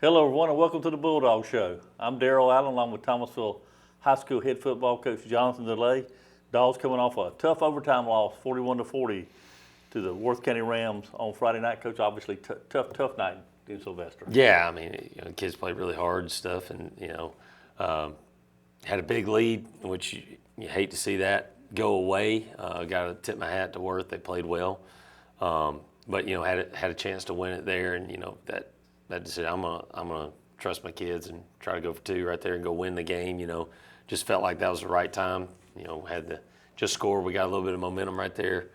Hello, everyone, and welcome to the Bulldog Show. I'm Darrell Allen, along with Thomasville High School head football coach Jonathan DeLay. Dogs coming off a tough overtime loss, 41-40, to the Worth County Rams on Friday night. Coach, obviously tough night in Sylvester. Yeah, I mean, the kids played really hard and stuff, and had a big lead, which you hate to see that go away. Got to tip my hat to Worth; they played well, but had a chance to win it there, and that decision. I'm gonna trust my kids and try to go for two right there and go win the game. Just felt like that was the right time. Had to just score. We got a little bit of momentum right there.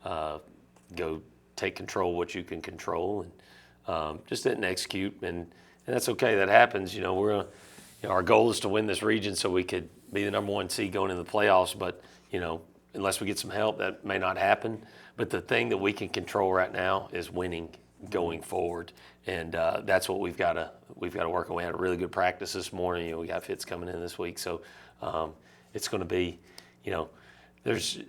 Go take control of what you can control, and just didn't execute, and that's okay. That happens. Our goal is to win this region so we could be the number one seed going into the playoffs. But unless we get some help, that may not happen. But the thing that we can control right now is winning going forward, and that's what we've got to work on. We had a really good practice this morning. We got Fitz coming in this week, so it's going to be, there's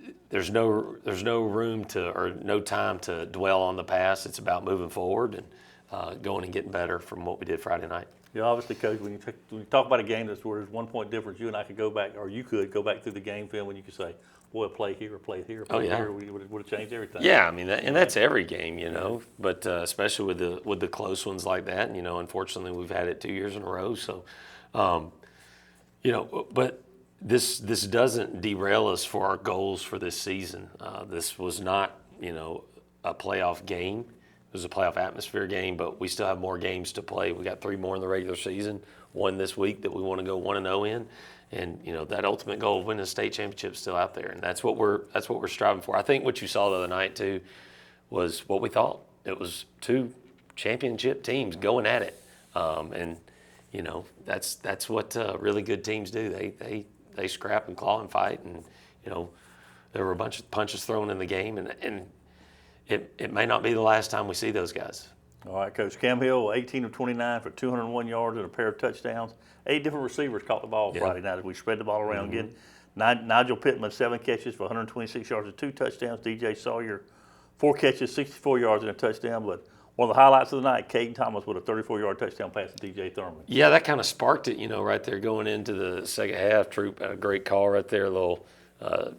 no room to or no time to dwell on the past. It's about moving forward and going and getting better from what we did Friday night. Yeah, obviously, Coach, when you talk about a game that's where there's 1 point difference, you and I could go back, or you could go back through the game film and you could say, boy, play here, play here, play here. We would have changed everything. Yeah, I mean, and that's every game, but especially with the close ones like that. And, unfortunately, we've had it 2 years in a row. So, but this doesn't derail us for our goals for this season. This was not, a playoff game. It was a playoff atmosphere game, but we still have more games to play. We got 3 more in the regular season, 1 this week that we want to go 1-0 in, and that ultimate goal of winning the state championship is still out there, and that's what we're striving for. I think what you saw the other night too was what we thought. It was 2 championship teams going at it, and that's what really good teams do. They scrap and claw and fight, and there were a bunch of punches thrown in the game, and it may not be the last time we see those guys. All right, Coach. Cam Hill, 18 of 29 for 201 yards and a pair of touchdowns. 8 different receivers caught the ball Friday night as we spread the ball around again. Nigel Pittman, 7 catches for 126 yards and 2 touchdowns. DJ Sawyer, 4 catches, 64 yards and a touchdown. But one of the highlights of the night, Caden Thomas with a 34-yard touchdown pass to DJ Thurman. Yeah, that kind of sparked it, right there going into the second half. Troop had a great call right there, a little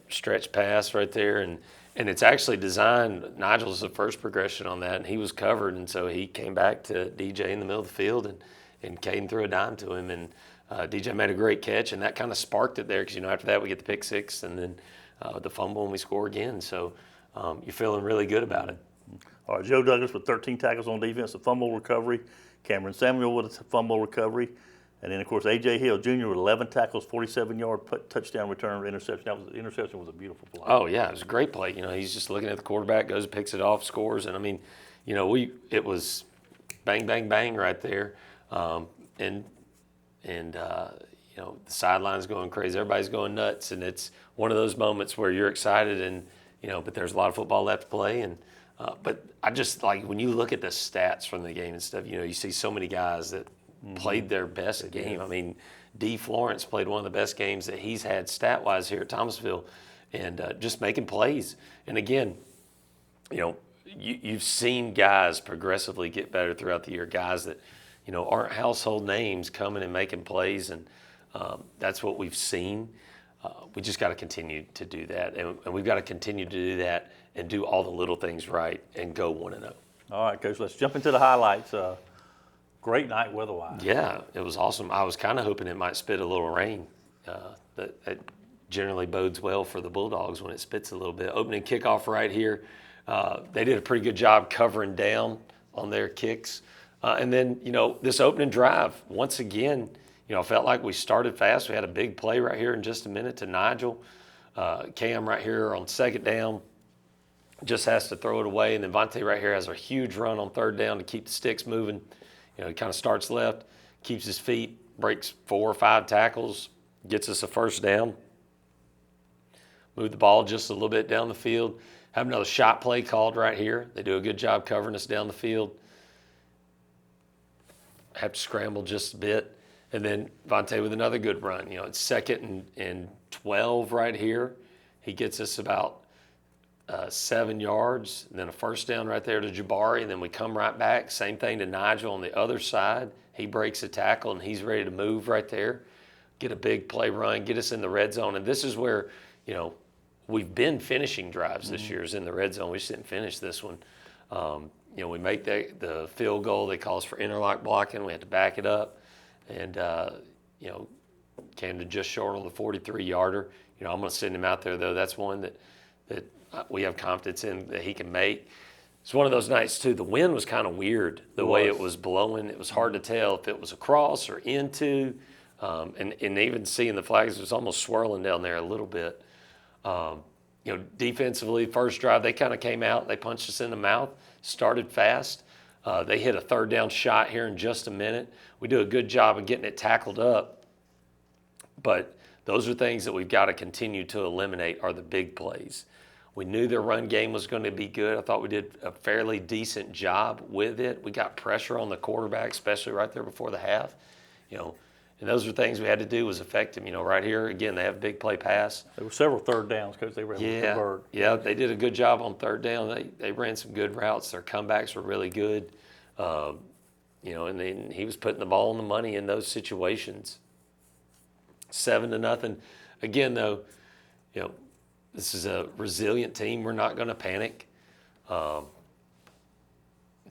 stretch pass right there, and it's actually designed. Nigel's the first progression on that, and he was covered, and so he came back to DJ in the middle of the field, and Caden threw a dime to him, and DJ made a great catch, and that kind of sparked it there because after that we get the pick six, and then the fumble, and we score again. So you're feeling really good about it. All right, Joe Douglas with 13 tackles on defense, a fumble recovery. Cameron Samuel with a fumble recovery. And then, of course, A.J. Hill Jr. with 11 tackles, 47-yard touchdown return, interception. The interception was a beautiful play. Oh, yeah, it was a great play. He's just looking at the quarterback, goes, picks it off, scores. And, I mean, it was bang, bang, bang right there. The sideline's going crazy. Everybody's going nuts. And it's one of those moments where you're excited and, but there's a lot of football left to play. And but I just, like, when you look at the stats from the game and stuff, you see so many guys that played their best game. I mean, D. Florence played one of the best games that he's had stat-wise here at Thomasville, and just making plays. And again, you've seen guys progressively get better throughout the year, guys that, aren't household names coming and making plays, and that's what we've seen. We just got to continue to do that, and we've got to continue to do that and do all the little things right and go 1-0. All right, Coach, let's jump into the highlights. Great night weather-wise. Yeah, it was awesome. I was kind of hoping it might spit a little rain. That generally bodes well for the Bulldogs when it spits a little bit. Opening kickoff right here. They did a pretty good job covering down on their kicks. And then, this opening drive, once again, I felt like we started fast. We had a big play right here in just a minute to Nigel. Cam right here on second down just has to throw it away. And then Vontae right here has a huge run on third down to keep the sticks moving. He kind of starts left, keeps his feet, breaks 4 or 5 tackles, gets us a first down. Move the ball just a little bit down the field. Have another shot play called right here. They do a good job covering us down the field. Have to scramble just a bit. And then Vontae with another good run. It's 2nd and 12 right here. He gets us about 7 yards, and then a first down right there to Jabari, and then we come right back. Same thing to Nigel on the other side. He breaks a tackle, and he's ready to move right there, get a big play run, get us in the red zone. And this is where, we've been finishing drives this year is in the red zone. We just didn't finish this one. We make the field goal. They call us for interlock blocking. We had to back it up, and came to just short on the 43-yarder. I'm going to send him out there though. That's one that we have confidence in that he can make. It's one of those nights too. The wind was kind of weird the way it was blowing. It was hard to tell if it was across or into, and even seeing the flags, it was almost swirling down there a little bit. Defensively, first drive, they kind of came out, they punched us in the mouth, started fast. They hit a third down shot here in just a minute. We do a good job of getting it tackled up, but those are things that we've got to continue to eliminate are the big plays. We knew their run game was going to be good. I thought we did a fairly decent job with it. We got pressure on the quarterback, especially right there before the half. And those are things we had to do was affect him. Right here, again, they have a big play pass. There were several third downs because they were able to convert. Yeah, they did a good job on third down. They ran some good routes. Their comebacks were really good. And then he was putting the ball on the money in those situations. 7-0. Again, though, this is a resilient team. We're not going to panic.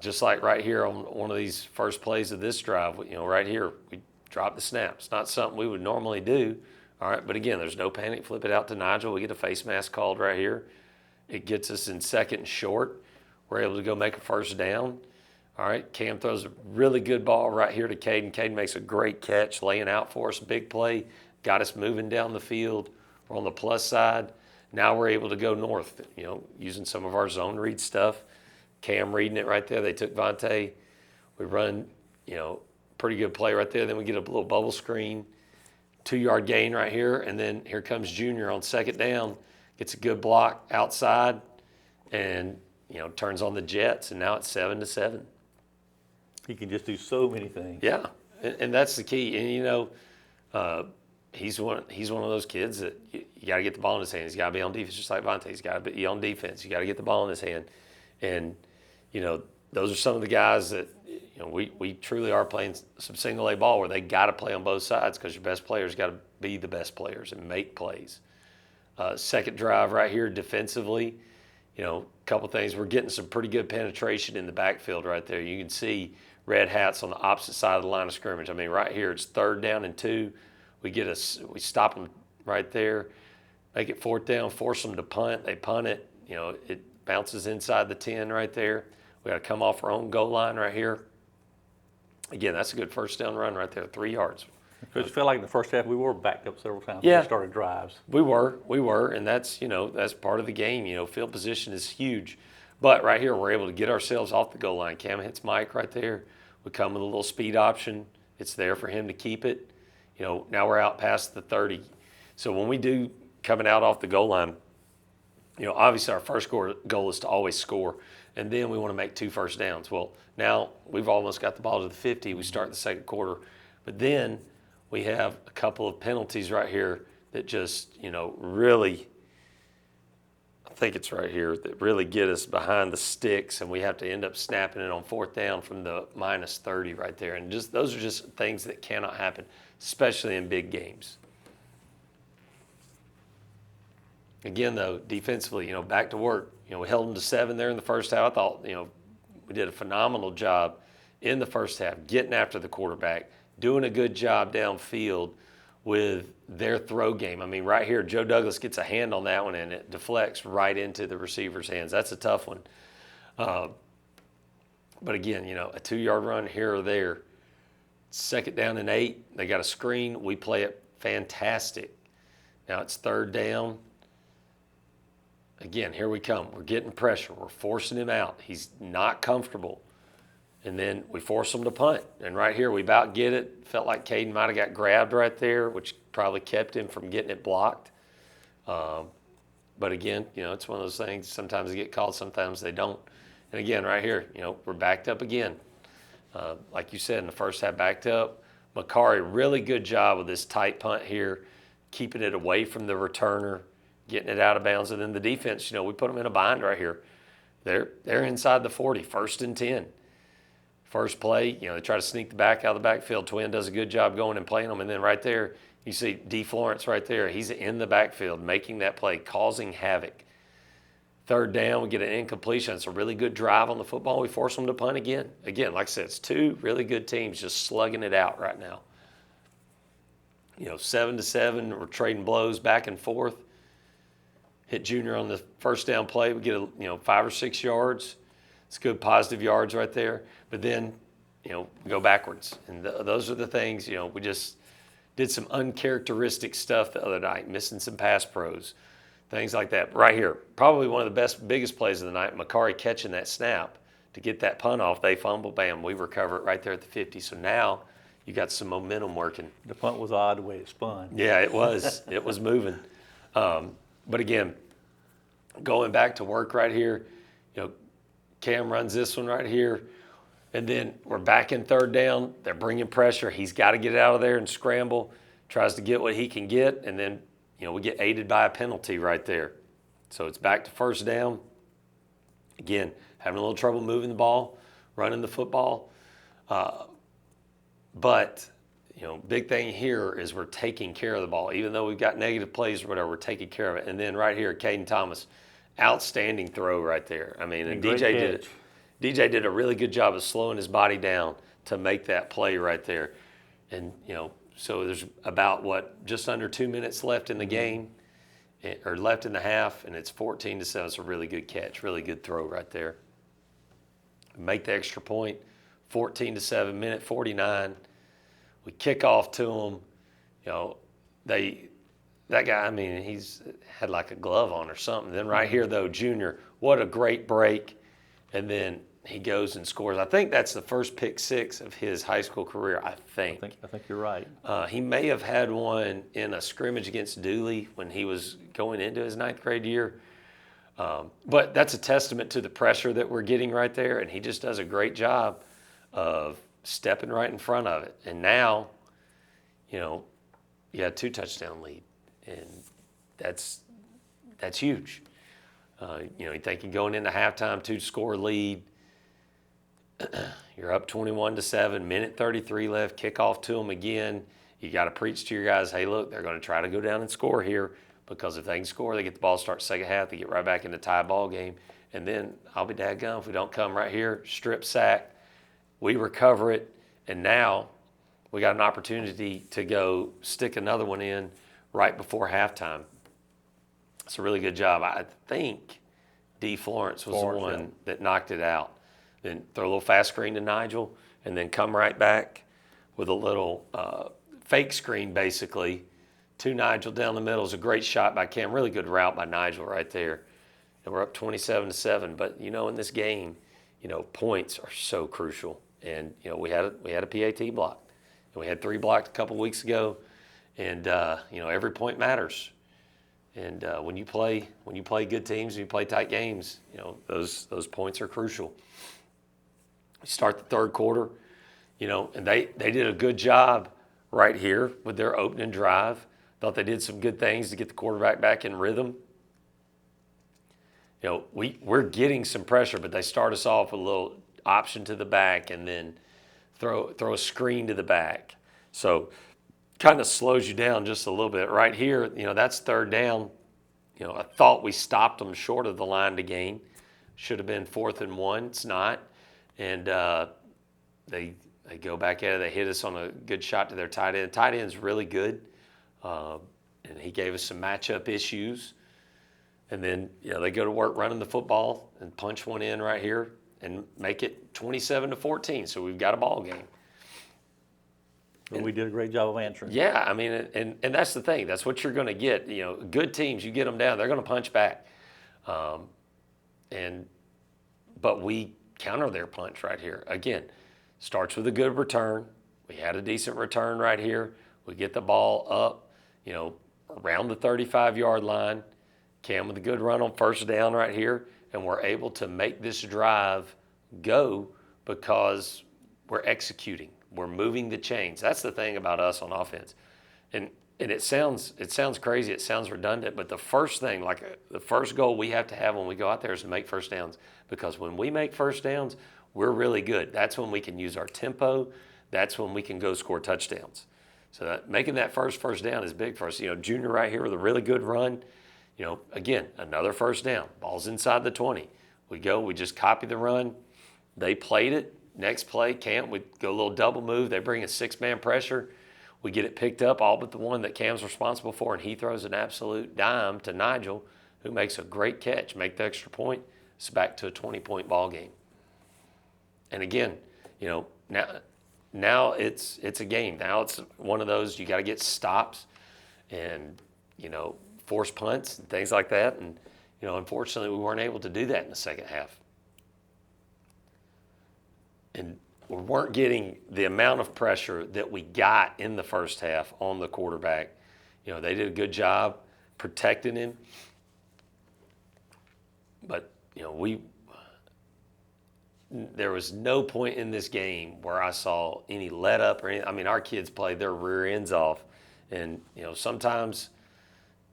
Just like right here on one of these first plays of this drive, right here, we drop the snap. It's not something we would normally do. All right, but again, there's no panic. Flip it out to Nigel. We get a face mask called right here. It gets us in second and short. We're able to go make a first down. All right, Cam throws a really good ball right here to Caden. Caden makes a great catch, laying out for us, big play, got us moving down the field. We're on the plus side. Now we're able to go north, using some of our zone read stuff. Cam reading it right there. They took Vontae. We run, pretty good play right there. Then we get a little bubble screen, 2-yard gain right here. And then here comes Junior on second down, gets a good block outside and, turns on the Jets. And now it's 7-7. He can just do so many things. Yeah, and that's the key. And, he's one of those kids that you got to get the ball in his hand. He's got to be on defense, just like Vontae. He's got to be on defense. You got to get the ball in his hand. And, those are some of the guys that, we truly are playing some single A ball where they got to play on both sides because your best players got to be the best players and make plays. Second drive right here defensively, a couple things. We're getting some pretty good penetration in the backfield right there. You can see red hats on the opposite side of the line of scrimmage. I mean, right here it's 3rd down and 2. We stop them right there, make it 4th down, force them to punt. They punt it. It bounces inside the 10 right there. We got to come off our own goal line right here. Again, that's a good first down run right there, 3 yards. Because it felt like in the first half we were backed up several times Yeah. when we started drives. We were, and that's that's part of the game. Field position is huge, but right here we're able to get ourselves off the goal line. Cam hits Mike right there. We come with a little speed option. It's there for him to keep it. Now we're out past the 30. So when we do coming out off the goal line, obviously our first goal is to always score, and then we want to make 2 first downs. Well, now we've almost got the ball to the 50. We start the second quarter, but then we have a couple of penalties right here that just, really, I think it's right here, that really get us behind the sticks, and we have to end up snapping it on 4th down from the minus 30 right there. And just those are just things that cannot happen, especially in big games. Again, though, defensively, back to work. We held them to 7 there in the first half. I thought, we did a phenomenal job in the first half, getting after the quarterback, doing a good job downfield with their throw game. I mean, right here, Joe Douglas gets a hand on that one, and it deflects right into the receiver's hands. That's a tough one. But again, a 2-yard run here or there. 2nd down and 8. They got a screen. We play it fantastic. Now it's 3rd down. Again, here we come. We're getting pressure. We're forcing him out. He's not comfortable. And then we force him to punt. And right here, we about get it. Felt like Caden might have got grabbed right there, which probably kept him from getting it blocked. But again, it's one of those things. Sometimes they get called, sometimes they don't. And again, right here, we're backed up again. Like you said, in the first half, backed up. Makari, really good job with this tight punt here, keeping it away from the returner, getting it out of bounds. And then the defense, we put them in a bind right here. They're inside the 40, 1st and 10. First play, they try to sneak the back out of the backfield. Twin does a good job going and playing them. And then right there, you see D. Florence right there. He's in the backfield making that play, causing havoc. 3rd down, we get an incompletion. It's a really good drive on the football. We force them to punt again. Again, like I said, it's 2 really good teams just slugging it out right now. 7-7, we're trading blows back and forth. Hit Junior on the 1st down play. We get 5 or 6 yards. It's good positive yards right there. But then, we go backwards. And those are the things, we just did some uncharacteristic stuff the other night, missing some pass pros, things like that. Right here, probably one of the biggest plays of the night, Makari catching that snap to get that punt off. They fumble, bam, we recover it right there at the 50. So now you got some momentum working. The punt was odd the way it spun. Yeah, it was. It was moving. But again, going back to work right here, Cam runs this one right here, and then we're back in 3rd down. They're bringing pressure. He's got to get out of there and scramble, tries to get what he can get, and then, we get aided by a penalty right there. So it's back to 1st down. Again, having a little trouble moving the ball, running the football. But, big thing here is we're taking care of the ball. Even though we've got negative plays or whatever, we're taking care of it. And then right here, Caden Thomas, outstanding throw right there. I mean, and DJ did a really good job of slowing his body down to make that play right there. And, so there's about, just under 2 minutes left in the game, or left in the half, and it's 14-7. It's a really good catch, really good throw right there. Make the extra point, 14-7, minute 49. We kick off to them. That guy, I mean, he's had like a glove on or something. Then right here, though, Junior, what a great break. And then he goes and scores. I think that's the first pick 6 of his high school career, I think. I think you're right. He may have had one in a scrimmage against Dooley when he was going into his 9th grade year. But that's a testament to the pressure that we're getting right there, and he just does a great job of stepping right in front of it. And now, you had 2 touchdown lead, and that's huge. You think you're going into halftime, 2-score lead. You're up 21-7, minute 33 left, kick off to them again. You got to preach to your guys, hey, look, they're going to try to go down and score here, because if they can score, they get the ball, start 2nd half, they get right back in the tie ball game. And then I'll be dadgum if we don't come right here, strip sack, we recover it, and now we got an opportunity to go stick another one in right before halftime. It's a really good job. I think D. Florence was the one that knocked it out. Then throw a little fast screen to Nigel, and then come right back with a little fake screen, basically, to Nigel down the middle. It was a great shot by Cam. Really good route by Nigel right there. And we're up 27-7. But, in this game, points are so crucial. And, we had a PAT block. And we had 3 blocked a couple weeks ago. And, every point matters. And when you play good teams, when you play tight games, those points are crucial. We start the 3rd quarter, and they did a good job right here with their opening drive. Thought they did some good things to get the quarterback back in rhythm. We're getting some pressure, but they start us off with a little option to the back and then throw a screen to the back. So kind of slows you down just a little bit. Right here, that's 3rd down. I thought we stopped them short of the line to gain. Should have been 4th and 1. It's not. And they go back at it. They hit us on a good shot to their tight end. Tight end's really good. And he gave us some matchup issues. And then, they go to work running the football and punch one in right here and make it 27-14. So we've got a ball game. But we did a great job of answering. Yeah, I mean, and that's the thing. That's what you're going to get. Good teams, you get them down, they're going to punch back. But we counter their punch right here. Again, starts with a good return. We had a decent return right here. We get the ball up, around the 35-yard line. Cam with a good run on 1st down right here, and we're able to make this drive go because we're executing. We're moving the chains. That's the thing about us on offense. And and it sounds crazy, it sounds redundant, but the first thing, the first goal we have to have when we go out there is to make first downs, because when we make first downs, we're really good. That's when we can use our tempo. That's when we can go score touchdowns. So making that first down is big for us. Junior right here with a really good run. Again, another first down. Ball's inside the 20. We just copy the run. They played it. Next play, we go a little double move. They bring a 6-man pressure. We get it picked up, all but the one that Cam's responsible for, and he throws an absolute dime to Nigel, who makes a great catch, make the extra point. It's back to a 20-point ball game. And again, now it's a game. Now it's one of those you got to get stops and force punts and things like that. And unfortunately, we weren't able to do that in the second half. And we weren't getting the amount of pressure that we got in the first half on the quarterback. They did a good job protecting him. But, there was no point in this game where I saw any let up or anything. I mean, our kids played their rear ends off. And, sometimes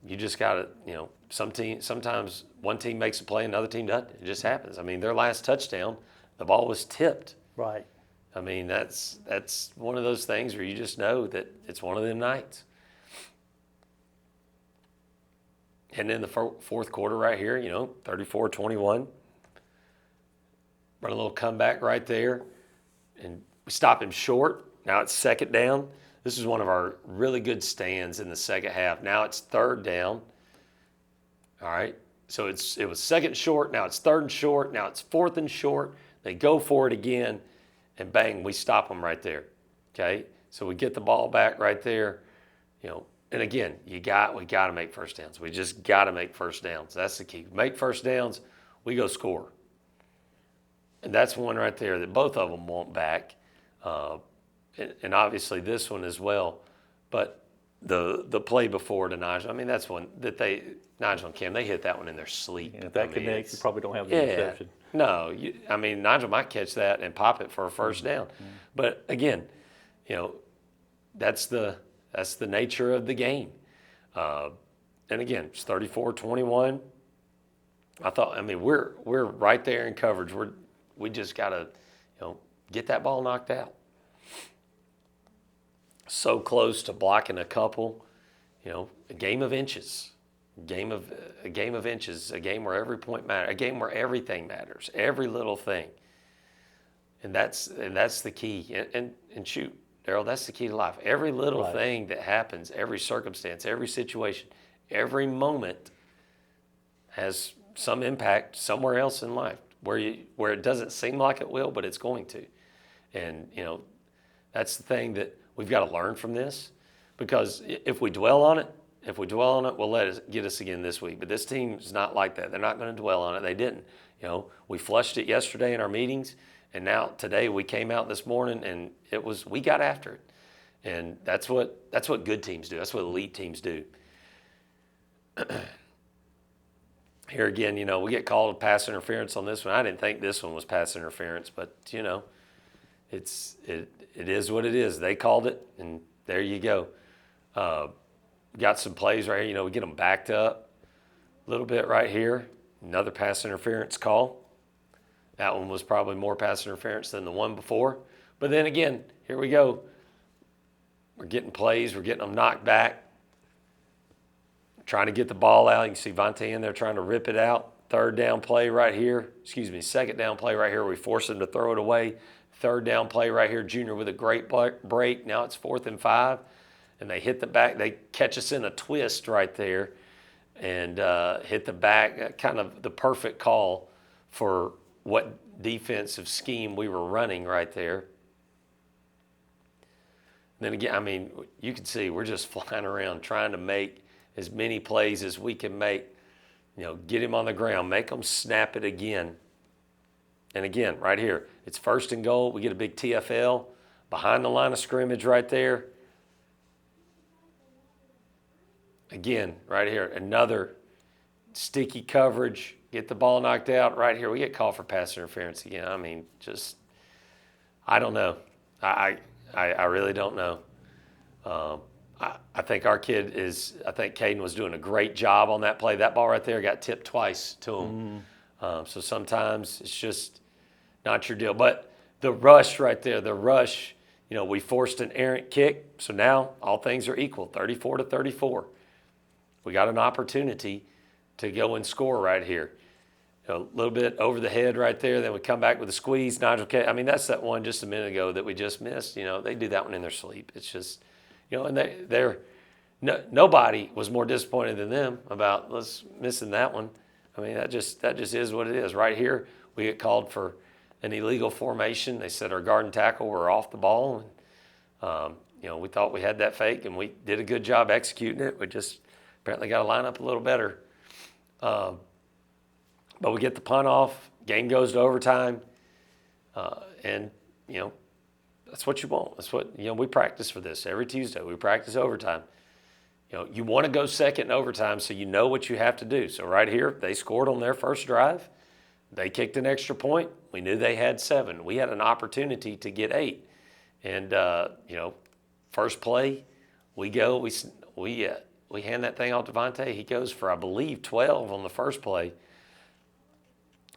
you just got to, sometimes one team makes a play and another team doesn't. It just happens. I mean, their last touchdown, the ball was tipped. Right. I mean, that's one of those things where you just know that it's one of them nights. And then the fourth quarter right here, 34-21. Run a little comeback right there. And we stop him short. Now it's second down. This is one of our really good stands in the second half. Now it's third down. All right. So it was second short. Now it's third and short. Now it's fourth and short. They go for it again. And bang, we stop them right there. Okay? So we get the ball back right there. And again, we got to make first downs. We just got to make first downs. That's the key. Make first downs, we go score. And that's one right there that both of them want back. And obviously this one as well. But the play before to Nigel, I mean, that's one that Nigel and Cam, they hit that one in their sleep. And if that connects, you probably don't have the interception. No, Nigel might catch that and pop it for a first down. Mm-hmm. But again, that's the nature of the game. And again, it's 34-21. We're right there in coverage. We just got to, get that ball knocked out. So close to blocking a couple, a game of inches. A game of inches, a game where every point matters, a game where everything matters, every little thing. And that's the key. And shoot, Darrell, that's the key to life. Every little thing that happens, every circumstance, every situation, every moment has some impact somewhere else in life where it doesn't seem like it will, but it's going to. And, that's the thing that we've got to learn from this, because if we dwell on it, we'll let it get us again this week. But this team's not like that. They're not going to dwell on it. They didn't. We flushed it yesterday in our meetings, and now today we came out this morning and we got after it. And that's what good teams do. That's what elite teams do. Here again, we get called pass interference on this one. I didn't think this one was pass interference, but it is what it is. They called it, and there you go. Got some plays right here. We get them backed up a little bit right here. Another pass interference call. That one was probably more pass interference than the one before. But then again, here we go. We're getting plays. We're getting them knocked back. Trying to get the ball out. You can see Vontae in there trying to rip it out. Second down play right here. We force him to throw it away. Third down play right here. Junior with a great break. Now it's 4th and 5. And they hit the back. They catch us in a twist right there and hit the back. Kind of the perfect call for what defensive scheme we were running right there. And then again, you can see we're just flying around trying to make as many plays as we can make. Get him on the ground. Make them snap it again. And again, right here, it's 1st and goal. We get a big TFL behind the line of scrimmage right there. Again, right here, another sticky coverage. Get the ball knocked out right here. We get called for pass interference again. I don't know. I really don't know. I think our kid is. I think Caden was doing a great job on that play. That ball right there got tipped twice to him. So sometimes it's just not your deal. But the rush right there, the rush. We forced an errant kick, so now all things are equal, 34-34. We got an opportunity to go and score right here. A little bit over the head right there. Then we come back with a squeeze. Nigel K. I mean, that's that one just a minute ago that we just missed. They do that one in their sleep. It's just, and nobody was more disappointed than them about us missing that one. I mean, that just is what it is. Right here, we get called for an illegal formation. They said our guard and tackle were off the ball, and we thought we had that fake, and we did a good job executing it. We just apparently got to line up a little better. But we get the punt off. Game goes to overtime, and that's what you want. That's what we practice for this every Tuesday. We practice overtime. You want to go second in overtime, so you know what you have to do. So right here, they scored on their first drive. They kicked an extra point. We knew they had 7. We had an opportunity to get 8. And, first play, we go, we hand that thing off to Vontae. He goes for, I believe, 12 on the first play.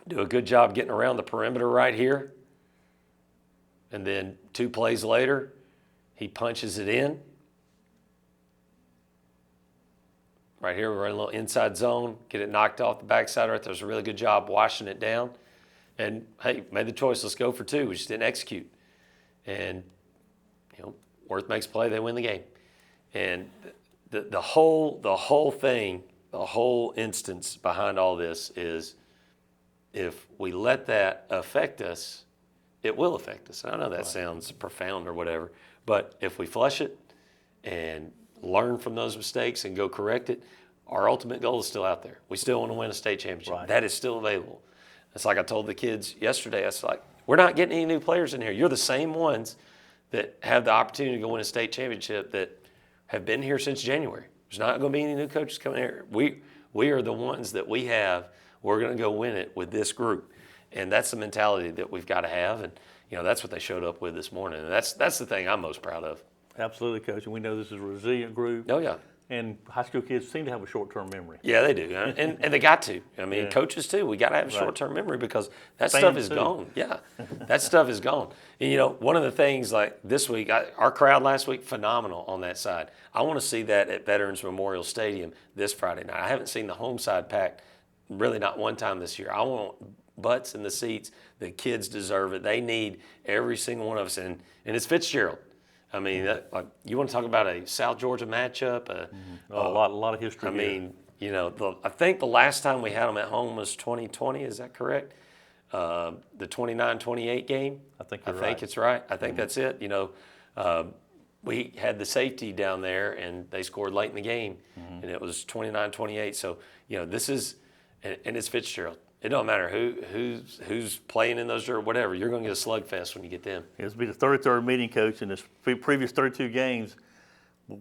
Do a good job getting around the perimeter right here. And then 2 plays later, he punches it in. Right here, we're in a little inside zone, get it knocked off the backside right there. It was a really good job washing it down. And, hey, made the choice. Let's go for 2. We just didn't execute. And, Worth makes a play. They win the game. And the whole thing, the whole instance behind all this is if we let that affect us, it will affect us. I know that sounds profound or whatever, but if we flush it and learn from those mistakes and go correct it, our ultimate goal is still out there. We still want to win a state championship. Right. That is still available. It's like I told the kids yesterday. It's like, we're not getting any new players in here. You're the same ones that have the opportunity to go win a state championship that have been here since January. There's not going to be any new coaches coming here. We are the ones that we have. We're going to go win it with this group. And that's the mentality that we've got to have. And, that's what they showed up with this morning. And that's the thing I'm most proud of. Absolutely, Coach. And we know this is a resilient group. Oh, yeah. And high school kids seem to have a short-term memory. Yeah, they do. And they got to. I mean, coaches too. We got to have a short-term memory because that stuff is gone. Yeah, that stuff is gone. And, one of the things like this week, our crowd last week, phenomenal on that side. I want to see that at Veterans Memorial Stadium this Friday night. I haven't seen the home side packed really not one time this year. I want butts in the seats. The kids deserve it. They need every single one of us. And it's Fitzgerald. I mean, you want to talk about a South Georgia matchup? A lot of history. I mean, I think the last time we had them at home was 2020. Is that correct? The 29-28 game. I think it's right. I think that's it. We had the safety down there, and they scored late in the game, and it was 29-28. So, this is, and it's Fitzgerald. It don't matter who's playing in those or whatever. You're going to get a slugfest when you get them. This will be the 33rd meeting, Coach. In the previous 32 games,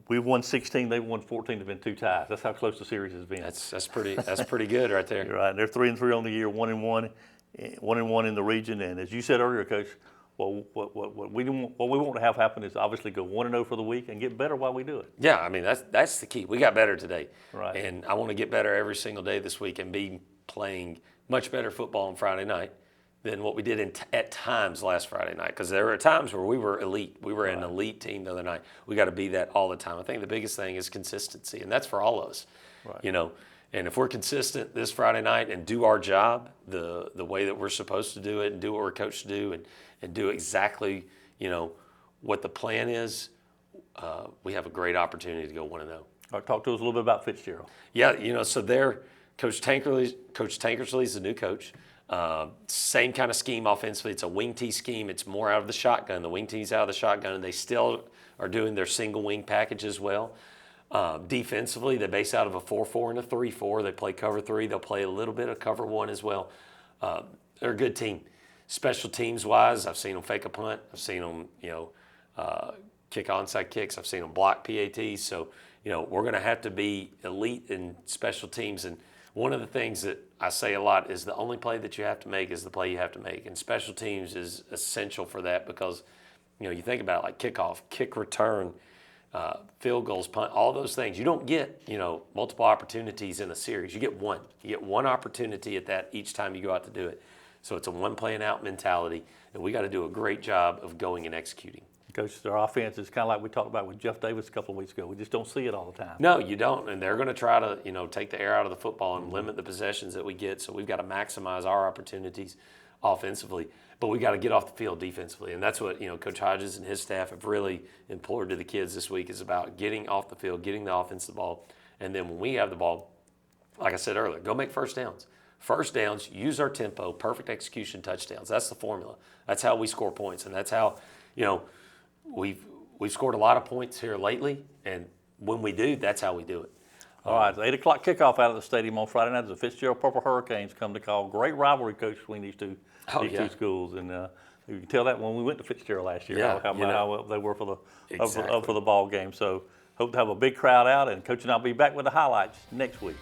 we've won 16. They've won 14. There've been 2 ties. That's how close the series has been. That's pretty good right there. You're right. They're 3-3 on the year, 1-1, 1-1 in the region. And as you said earlier, Coach, what we want to have happen is obviously go 1-0 for the week and get better while we do it. Yeah, I mean that's the key. We got better today, right? And I want to get better every single day this week and be playing much better football on Friday night than what we did at times last Friday night. Because there were times where we were elite. We were an elite team the other night. We got to be that all the time. I think the biggest thing is consistency, and that's for all of us. Right. And if we're consistent this Friday night and do our job the way that we're supposed to do it and do what we're coached to do and do exactly, what the plan is, we have a great opportunity to go 1-0. All right, talk to us a little bit about Fitzgerald. Yeah, so they're Coach Tankersley's the new coach. Same kind of scheme offensively. It's a wing tee scheme. It's more out of the shotgun. The wing tee's out of the shotgun, and they still are doing their single wing package as well. Defensively, they base out of a 4-4 and a 3-4. They play cover 3. They'll play a little bit of cover 1 as well. They're a good team. Special teams wise, I've seen them fake a punt. I've seen them, kick onside kicks. I've seen them block PATs. So, we're going to have to be elite in special teams. And one of the things that I say a lot is the only play that you have to make is the play you have to make. And special teams is essential for that because, you think about it like kickoff, kick return, field goals, punt, all those things. You don't get, multiple opportunities in a series. You get one. You get one opportunity at that each time you go out to do it. So it's a one playing out mentality, and we got to do a great job of going and executing. Coach, our offense is kind of like we talked about with Jeff Davis a couple of weeks ago. We just don't see it all the time. No, you don't, and they're going to try to, take the air out of the football and limit the possessions that we get. So we've got to maximize our opportunities offensively, but we got to get off the field defensively, and that's what Coach Hodges and his staff have really implored to the kids this week is about getting off the field, getting the offense the ball, and then when we have the ball, like I said earlier, go make first downs. First downs, use our tempo, perfect execution, touchdowns. That's the formula. That's how we score points, and that's how we've scored a lot of points here lately, and when we do, that's how we do it. All right, it's 8 o'clock kickoff out of the stadium on Friday night as the Fitzgerald Purple Hurricanes come to call. Great rivalry, Coach, between these two schools, and you can tell that when we went to Fitzgerald last year, how up they were for the ball game. So hope to have a big crowd out, and Coach and I'll be back with the highlights next week.